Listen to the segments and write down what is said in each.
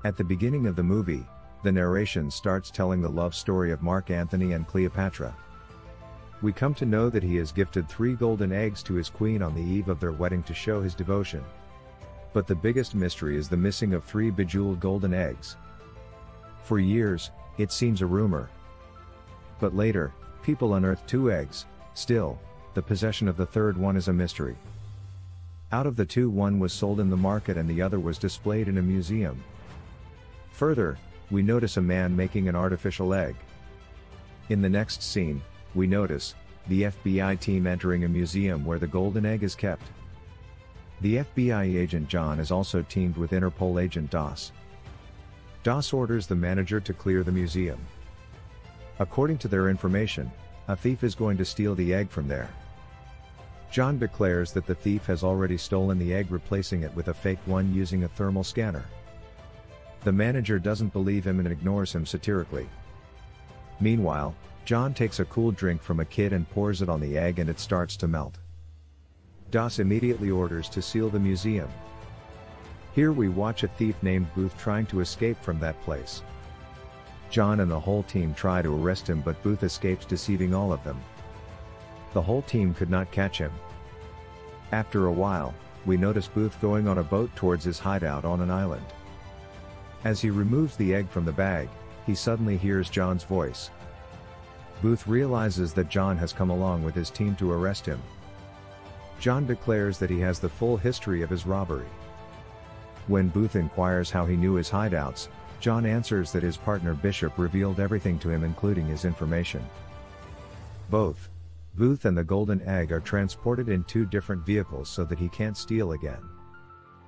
At the beginning of the movie, the narration starts telling the love story of Mark Antony and Cleopatra. We come to know that he has gifted 3 golden eggs to his queen on the eve of their wedding to show his devotion. But the biggest mystery is the missing of 3 bejeweled golden eggs. For years, it seems a rumor. But later, people unearthed 2 eggs. Still, the possession of the third one is a mystery. Out of the 2, one was sold in the market and the other was displayed in a museum. Further, we notice a man making an artificial egg. In the next scene, we notice the FBI team entering a museum where the golden egg is kept. The FBI agent John is also teamed with Interpol agent Doss. Doss orders the manager to clear the museum. According to their information, a thief is going to steal the egg from there. John declares that the thief has already stolen the egg, replacing it with a fake one using a thermal scanner. The manager doesn't believe him and ignores him satirically. Meanwhile, John takes a cool drink from a kid and pours it on the egg and it starts to melt. Doss immediately orders to seal the museum. Here we watch a thief named Booth trying to escape from that place. John and the whole team try to arrest him, but Booth escapes, deceiving all of them. The whole team could not catch him. After a while, we notice Booth going on a boat towards his hideout on an island. As he removes the egg from the bag, he suddenly hears John's voice. Booth realizes that John has come along with his team to arrest him. John declares that he has the full history of his robbery. When Booth inquires how he knew his hideouts, John answers that his partner Bishop revealed everything to him, including his information. Both Booth and the golden egg are transported in 2 different vehicles so that he can't steal again.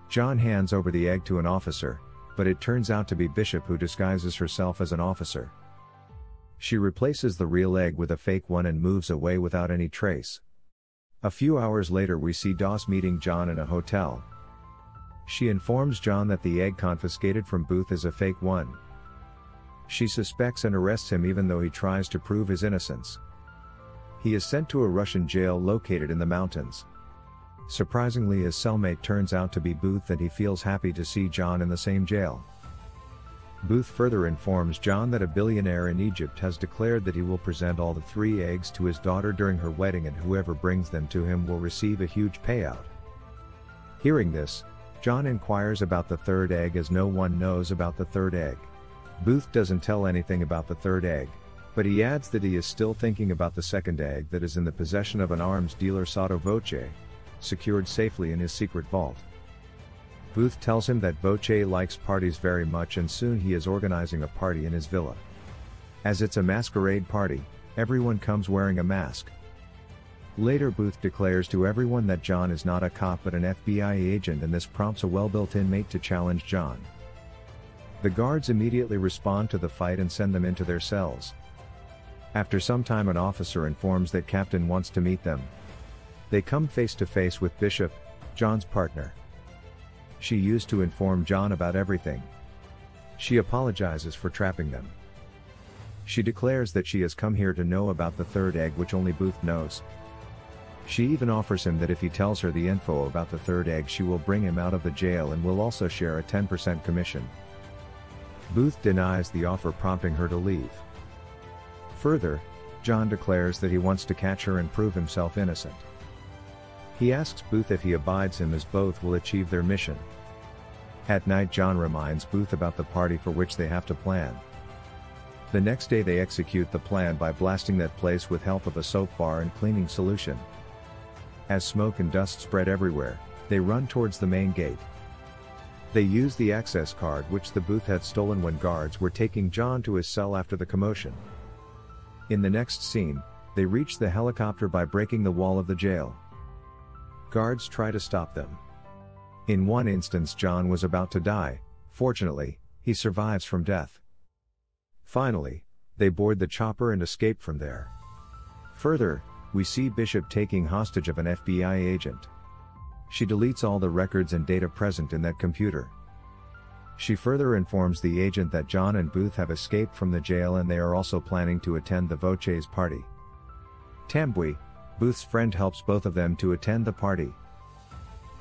John hands over the egg to an officer, but it turns out to be Bishop, who disguises herself as an officer. She replaces the real egg with a fake one and moves away without any trace. A few hours later we see Doss meeting John in a hotel. She informs John that the egg confiscated from Booth is a fake one. She suspects and arrests him even though he tries to prove his innocence. He is sent to a Russian jail located in the mountains. Surprisingly, his cellmate turns out to be Booth and he feels happy to see John in the same jail. Booth further informs John that a billionaire in Egypt has declared that he will present all the 3 eggs to his daughter during her wedding, and whoever brings them to him will receive a huge payout. Hearing this, John inquires about the 3rd egg, as no one knows about the 3rd egg. Booth doesn't tell anything about the 3rd egg, but he adds that he is still thinking about the 2nd egg that is in the possession of an arms dealer, sotto voce, secured safely in his secret vault. Booth tells him that Voce likes parties very much and soon he is organizing a party in his villa. As it's a masquerade party, everyone comes wearing a mask. Later Booth declares to everyone that John is not a cop but an FBI agent, and this prompts a well-built inmate to challenge John. The guards immediately respond to the fight and send them into their cells. After some time, an officer informs that Captain wants to meet them. They come face to face with Bishop, John's partner. She used to inform John about everything. She apologizes for trapping them. She declares that she has come here to know about the 3rd egg, which only Booth knows. She even offers him that if he tells her the info about the 3rd egg, she will bring him out of the jail and will also share a 10% commission. Booth denies the offer, prompting her to leave. Further, John declares that he wants to catch her and prove himself innocent. He asks Booth if he abides him, as both will achieve their mission. At night, John reminds Booth about the party for which they have to plan. The next day they execute the plan by blasting that place with help of a soap bar and cleaning solution. As smoke and dust spread everywhere, they run towards the main gate. They use the access card which the Booth had stolen when guards were taking John to his cell after the commotion. In the next scene, they reach the helicopter by breaking the wall of the jail. Guards try to stop them. In one instance, John was about to die. Fortunately, he survives from death. Finally, they board the chopper and escape from there. Further, we see Bishop taking hostage of an FBI agent. She deletes all the records and data present in that computer. She further informs the agent that John and Booth have escaped from the jail and they are also planning to attend the Voce's party. Tambui, Booth's friend, helps both of them to attend the party.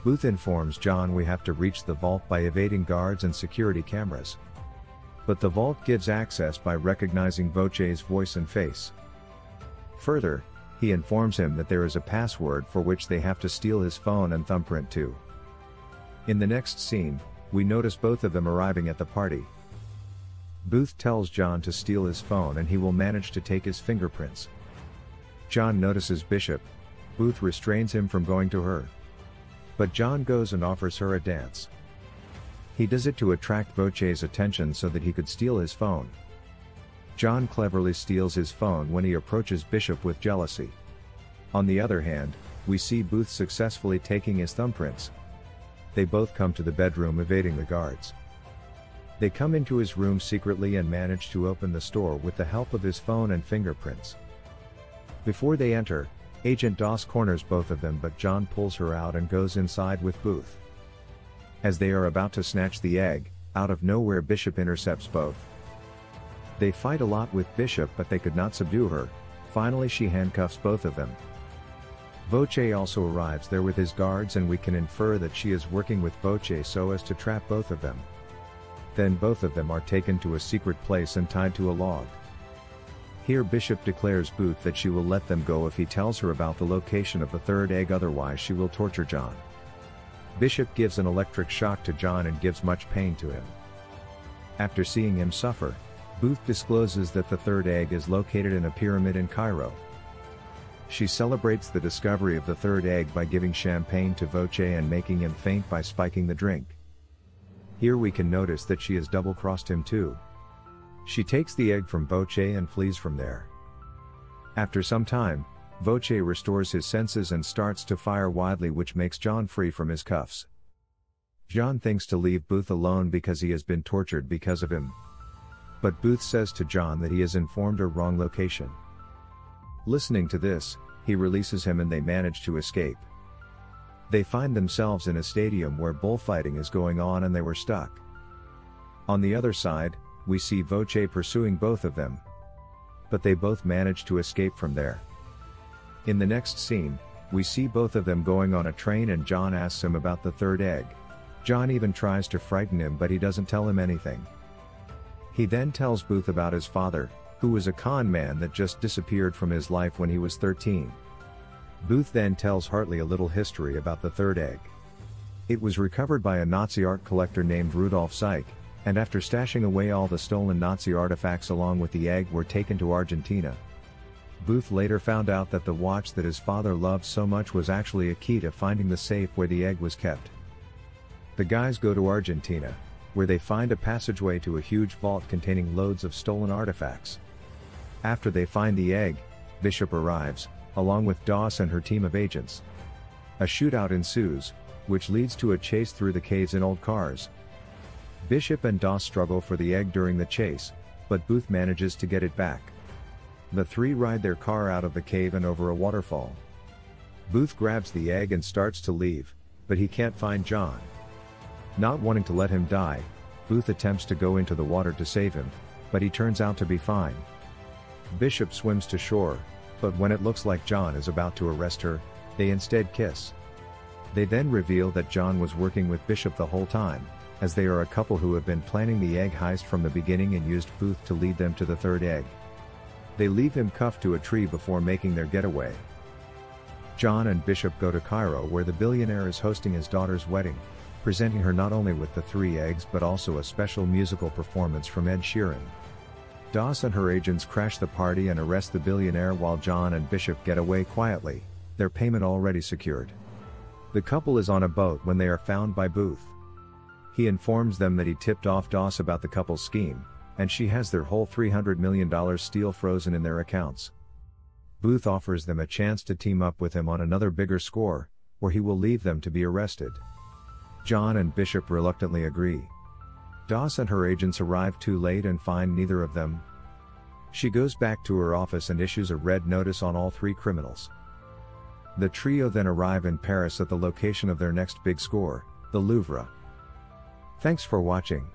Booth informs John we have to reach the vault by evading guards and security cameras. But the vault gives access by recognizing Voce's voice and face. Further, he informs him that there is a password for which they have to steal his phone and thumbprint too. In the next scene, we notice both of them arriving at the party. Booth tells John to steal his phone and he will manage to take his fingerprints. John notices Bishop. Booth restrains him from going to her. But John goes and offers her a dance. He does it to attract Voce's attention so that he could steal his phone. John cleverly steals his phone when he approaches Bishop with jealousy. On the other hand, we see Booth successfully taking his thumbprints. They both come to the bedroom evading the guards. They come into his room secretly and manage to open the store with the help of his phone and fingerprints. Before they enter, Agent Doss corners both of them, but John pulls her out and goes inside with Booth. As they are about to snatch the egg, out of nowhere Bishop intercepts both. They fight a lot with Bishop but they could not subdue her. Finally she handcuffs both of them. Voce also arrives there with his guards and we can infer that she is working with Voce so as to trap both of them. Then both of them are taken to a secret place and tied to a log. Here Bishop declares Booth that she will let them go if he tells her about the location of the third egg, otherwise she will torture John. Bishop gives an electric shock to John and gives much pain to him. After seeing him suffer, Booth discloses that the third egg is located in a pyramid in Cairo. She celebrates the discovery of the third egg by giving champagne to Voce and making him faint by spiking the drink. Here we can notice that she has double-crossed him too. She takes the egg from Voce and flees from there. After some time, Voce restores his senses and starts to fire wildly, which makes John free from his cuffs. John thinks to leave Booth alone because he has been tortured because of him. But Booth says to John that he has informed her wrong location. Listening to this, he releases him and they manage to escape. They find themselves in a stadium where bullfighting is going on and they were stuck. On the other side, we see Voce pursuing both of them. But they both manage to escape from there. In the next scene, we see both of them going on a train and John asks him about the third egg. John even tries to frighten him but he doesn't tell him anything. He then tells Booth about his father, who was a con man that just disappeared from his life when he was 13. Booth then tells Hartley a little history about the third egg. It was recovered by a Nazi art collector named Rudolf Zeig, and after stashing away all the stolen Nazi artifacts along with the egg were taken to Argentina. Booth later found out that the watch that his father loved so much was actually a key to finding the safe where the egg was kept. The guys go to Argentina, where they find a passageway to a huge vault containing loads of stolen artifacts. After they find the egg, Bishop arrives, along with Doss and her team of agents. A shootout ensues, which leads to a chase through the caves in old cars. Bishop and Doss struggle for the egg during the chase, but Booth manages to get it back. The three ride their car out of the cave and over a waterfall. Booth grabs the egg and starts to leave, but he can't find John. Not wanting to let him die, Booth attempts to go into the water to save him, but he turns out to be fine. Bishop swims to shore, but when it looks like John is about to arrest her, they instead kiss. They then reveal that John was working with Bishop the whole time, as they are a couple who have been planning the egg heist from the beginning and used Booth to lead them to the third egg. They leave him cuffed to a tree before making their getaway. John and Bishop go to Cairo where the billionaire is hosting his daughter's wedding, presenting her not only with the 3 eggs but also a special musical performance from Ed Sheeran. Doss and her agents crash the party and arrest the billionaire while John and Bishop get away quietly, their payment already secured. The couple is on a boat when they are found by Booth. He informs them that he tipped off Doss about the couple's scheme, and she has their whole $300 million steal frozen in their accounts. Booth offers them a chance to team up with him on another bigger score, where he will leave them to be arrested. John and Bishop reluctantly agree. Doss and her agents arrive too late and find neither of them. She goes back to her office and issues a red notice on all 3 criminals. The trio then arrive in Paris at the location of their next big score, the Louvre. Thanks for watching.